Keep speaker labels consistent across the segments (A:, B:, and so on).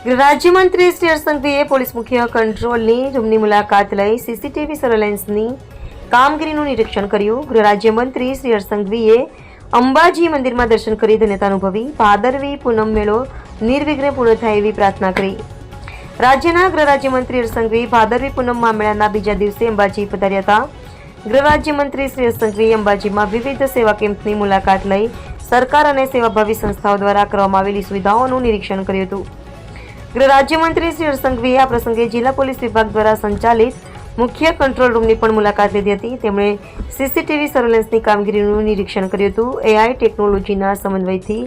A: ગૃહ રાજ્યમંત્રી શ્રી હર્ષ સંઘવીએ પોલીસ મુખ્ય કંટ્રોલની રૂમની મુલાકાત લઈ સીસીટીવી સર્વેલન્સની કામગીરીનું નિરીક્ષણ કર્યું. ગૃહ રાજ્યમંત્રી શ્રી હર્ષ સંઘવીએ અંબાજી મંદિરમાં દર્શન કરી ધન્યતા અનુભવી. ભાદરવી પૂનમ મેળો નિર્વિઘ્ને પૂર્ણ થાય એવી પ્રાર્થના કરી. રાજ્યના ગૃહ રાજ્યમંત્રી હર્ષ સંઘવી ભાદરવી પૂનમમાં મેળાના બીજા દિવસે અંબાજી પધાર્યા હતા. ગૃહ રાજ્યમંત્રી શ્રી હર્ષ સંઘવીએ અંબાજીમાં વિવિધ સેવા કેમ્પની મુલાકાત લઈ સરકાર અને સેવાભાવી સંસ્થાઓ દ્વારા કરવામાં આવેલી સુવિધાઓનું નિરીક્ષણ કર્યું હતું. ગૃહ રાજ્યમંત્રી શ્રી હર્ષ સંઘવીએ આ પ્રસંગે જિલ્લા પોલીસ વિભાગ દ્વારા સંચાલિત મુખ્ય કંટ્રોલ રૂમની પણ મુલાકાત લીધી હતી. તેમણે સીસીટીવી સર્વેલન્સની કામગીરીનું નિરીક્ષણ કર્યું હતું. એઆઈ ટેકનોલોજીના સમન્વયથી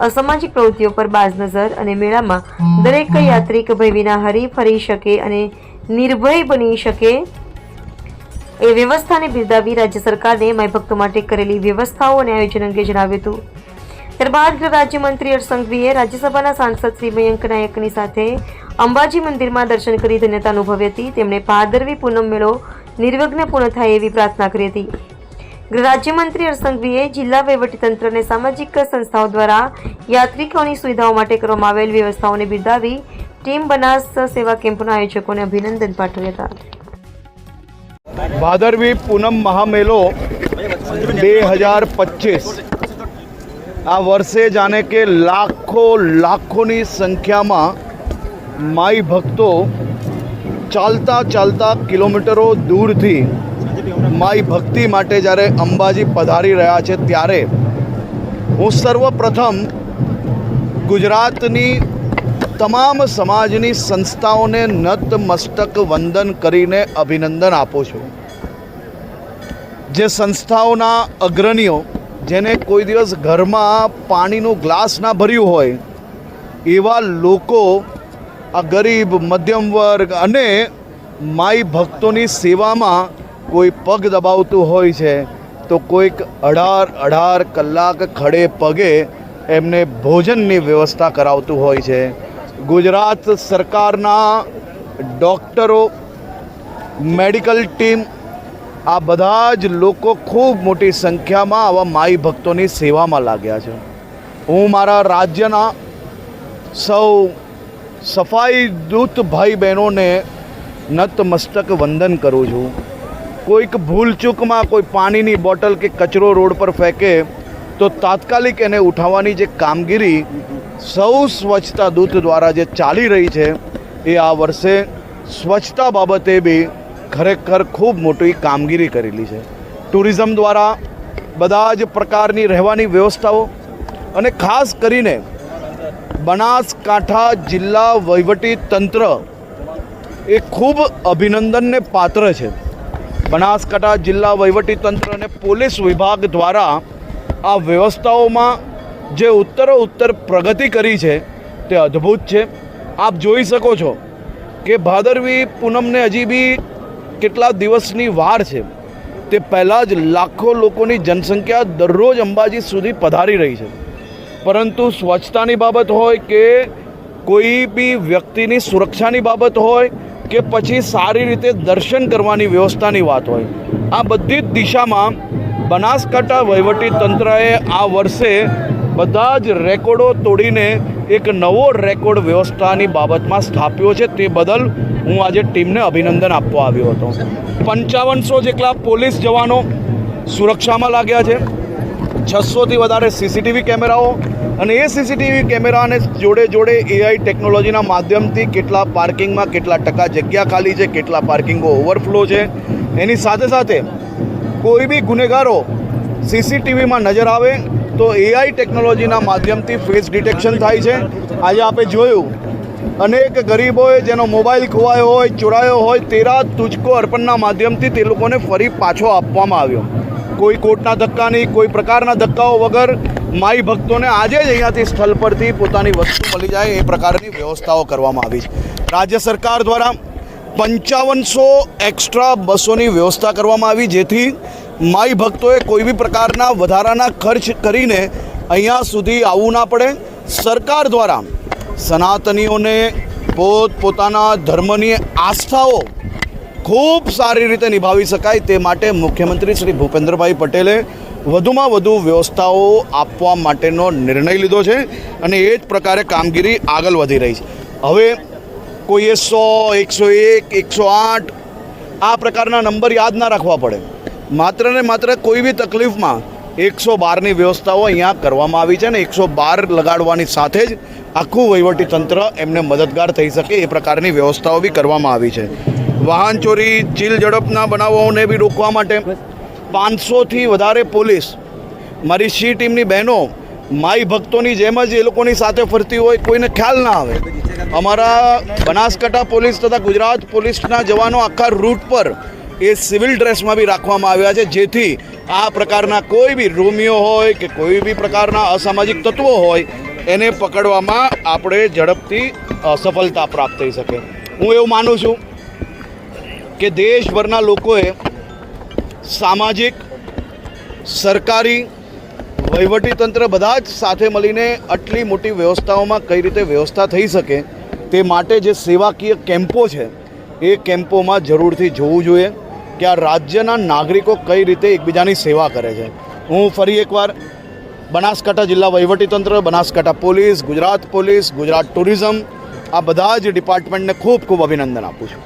A: અસામાજિક પ્રવૃત્તિઓ પર બાજ નજર અને મેળામાં દરેક યાત્રિક ભય વિના હરી ફરી શકે અને નિર્ભય બની શકે એ વ્યવસ્થાને બિરદાવી રાજ્ય સરકારને માઈ ભક્તો માટે કરેલી વ્યવસ્થાઓ અને આયોજન અંગે જણાવ્યું હતું. ત્યારબાદ ગૃહ રાજ્યમંત્રી હર્ષ સંઘવીએ રાજ્યસભાના સાંસદ શ્રી મયંક નાયકની સાથે અંબાજી મંદિરમાં દર્શન કરી ધન્યતા અનુભવી હતી. તેમણે ભાદરવી પૂનમ મેળો નિર્વિઘ્ને પૂર્ણ થાય એવી પ્રાર્થના કરી હતી. ગૃહ રાજ્યમંત્રી હર્ષ સંઘવીએ જિલ્લા વહીવટીતંત્ર અને સામાજિક સંસ્થાઓ દ્વારા યાત્રિકોની સુવિધાઓ માટે કરવામાં આવેલ વ્યવસ્થાઓને બિરદાવી ટીમ બનાસ સેવા કેમ્પના આયોજકોને અભિનંદન પાઠવ્યા હતા.
B: ભાદરવી પૂનમ મહામેલો 2025 આ વર્ષે જાણે કે લાખોની સંખ્યામાં માઈ ભક્તો ચાલતા ચાલતા કિલોમીટરો દૂરથી માઈ ભક્તિ માટે જ્યારે અંબાજી પધારી રહ્યા છે, ત્યારે હું સર્વપ્રથમ ગુજરાતની તમામ સમાજની સંસ્થાઓને નતમસ્તક વંદન કરીને અભિનંદન આપું છું. જે સંસ્થાઓના અગ્રણીઓ જેને કોઈ દિવસ ઘરમાં પાણીનું ગ્લાસ ના ભર્યું હોય એવા લોકો આ ગરીબ મધ્યમ વર્ગ અને માઈ ભક્તોની સેવામાં કોઈ પગ દબાવતું હોય છે તો કોઈક 18 કલાક ખડે પગે એમને ભોજનની વ્યવસ્થા કરાવતું હોય છે. ગુજરાત સરકારના ડૉક્ટરો, મેડિકલ ટીમ, આ બધા જ લોકો ખૂબ મોટી સંખ્યામાં આવા માઈ ભક્તોની સેવામાં લાગ્યા છે. હું મારા રાજ્યના સૌ સફાઈ દૂત ભાઈ બહેનોને નતમસ્તક વંદન કરું છું. કોઈક ભૂલચૂકમાં કોઈ પાણીની બોટલ કે કચરો રોડ પર ફેંકે તો તાત્કાલિક એને ઉઠાવવાની જે કામગીરી સૌ સ્વચ્છતા દૂત દ્વારા જે ચાલી રહી છે એ આ વર્ષે સ્વચ્છતા બાબતે બી ખરેખર ખૂબ મોટી કામગીરી કરેલી છે. ટુરિઝમ દ્વારા બધા જ પ્રકારની રહેવાની વ્યવસ્થાઓ અને ખાસ કરીને બનાસકાંઠા જિલ્લા વહીવટી તંત્ર એ ખૂબ અભિનંદનને પાત્ર છે. બનાસકાંઠા જિલ્લા વહીવટી તંત્ર અને પોલીસ વિભાગ દ્વારા આ વ્યવસ્થાઓમાં જે ઉત્તરોત્તર પ્રગતિ કરી છે તે અદ્ભુત છે. આપ જોઈ શકો છો કે ભાદરવી પૂનમને હજી બી કેટલા દિવસની વાર છે, તે પહેલાં જ લાખો લોકોની જનસંખ્યા દરરોજ અંબાજી સુધી પધારી રહી છે. પરંતુ સ્વચ્છતાની બાબત હોય કે કોઈ બી વ્યક્તિની સુરક્ષાની બાબત હોય કે પછી સારી રીતે દર્શન કરવાની વ્યવસ્થાની વાત હોય, આ બધી જ દિશામાં બનાસકાંઠા વહીવટી તંત્રએ આ વર્ષે બધા જ રેકોર્ડો તોડીને એક નવો રેકોર્ડ વ્યવસ્થાની બાબતમાં સ્થાપ્યો છે. તે બદલ હું આજે ટીમને અભિનંદન આપવા આવ્યો હતો. 5500 જેટલા પોલીસ જવાનો સુરક્ષામાં લાગ્યા છે, 600થી વધારે સીસીટીવી કેમેરાઓ, અને એ સીસીટીવી કેમેરાને જોડે એઆઈ ટેકનોલોજીના માધ્યમથી કેટલા પાર્કિંગમાં કેટલા ટકા જગ્યા ખાલી છે, કેટલા પાર્કિંગો ઓવરફ્લો છે, એની સાથે સાથે કોઈ બી ગુનેગારો સીસીટીવીમાં નજર આવે તો એઆઈ ટેકનોલોજીના માધ્યમથી ફેસ ડિટેક્શન થાય છે. આજે આપણે જોયું અનેક ગરીબોએ જેનો મોબાઈલ ખોવાયો હોય, ચોરાયો હોય, 13 તુજકો અર્પણના માધ્યમથી તે લોકોને ફરી પાછો આપવામાં આવ્યો. કોઈ કોર્ટના ધક્કા નહીં, કોઈ પ્રકારના ધક્કાઓ વગર માઈ ભક્તોને આજે જ અહીંયાથી સ્થળ પરથી પોતાની વસ્તુ મળી જાય એ પ્રકારની વ્યવસ્થાઓ કરવામાં આવી છે. રાજ્ય સરકાર દ્વારા 5500 એક્સ્ટ્રા બસોની વ્યવસ્થા કરવામાં આવી, જેથી માઈ ભક્તોએ કોઈ બી પ્રકારના વધારાના ખર્ચ કરીને અહીંયા સુધી આવવું ના પડે. સરકાર દ્વારા સનાતનીઓને પોતાના ધર્મની આસ્થાઓ ખૂબ સારી રીતે નિભાવી શકાય તે માટે મુખ્યમંત્રી શ્રી ભૂપેન્દ્રભાઈ પટેલે વધુમાં વધુ વ્યવસ્થાઓ આપવા માટેનો નિર્ણય લીધો છે અને એ જ પ્રકારે કામગીરી આગળ વધી રહી છે. હવે કોઈએ 100, 101, 108 આ પ્રકારના નંબર યાદ ના રાખવા પડે. માત્ર ને માત્ર કોઈ બી તકલીફમાં 112ની વ્યવસ્થાઓ અહીંયા કરવામાં આવી છે અને 112 લગાડવાની સાથે જ આખું વહીવટીતંત્ર એમને મદદગાર થઈ શકે એ પ્રકારની વ્યવસ્થાઓ બી કરવામાં આવી છે. વાહન ચોરી, ચીલ ઝડપના બનાવોને બી રોકવા માટે 500થી વધારે પોલીસ, મારી સી ટીમની બહેનો માઈ ભક્તોની જેમ જ એ લોકોની સાથે ફરતી હોય, કોઈને ખ્યાલ ના આવે. અમારા બનાસકાંઠા પોલીસ તથા ગુજરાત પોલીસના જવાનો આખા રૂટ પર એ સિવિલ ડ્રેસમાં બી રાખવામાં આવ્યા છે, જેથી આ પ્રકારના કોઈ બી રોમિયો હોય કે કોઈ બી પ્રકારના અસામાજિક તત્વો હોય એને પકડવામાં આપણે ઝડપથી સફળતા પ્રાપ્ત થઈ શકે. હું એવું માનું છું કે દેશભરના લોકોએ સામાજિક, સરકારી, વહીવટીતંત્ર બધા જ સાથે મળીને આટલી મોટી વ્યવસ્થાઓમાં કઈ રીતે વ્યવસ્થા થઈ શકે તે માટે જે સેવાકીય કેમ્પો છે એ કેમ્પોમાં જરૂરથી જોવું જોઈએ કે આ રાજ્યના નાગરિકો કઈ રીતે એકબીજાની સેવા કરે છે. હું ફરી એકવાર બનાસકાંઠા જિલ્લા વહીવટીતંત્ર, બનાસકાંઠા પોલીસ, ગુજરાત ટુરિઝમ આ બધા જ ડિપાર્ટમેન્ટને ખૂબ ખૂબ અભિનંદન આપું છું.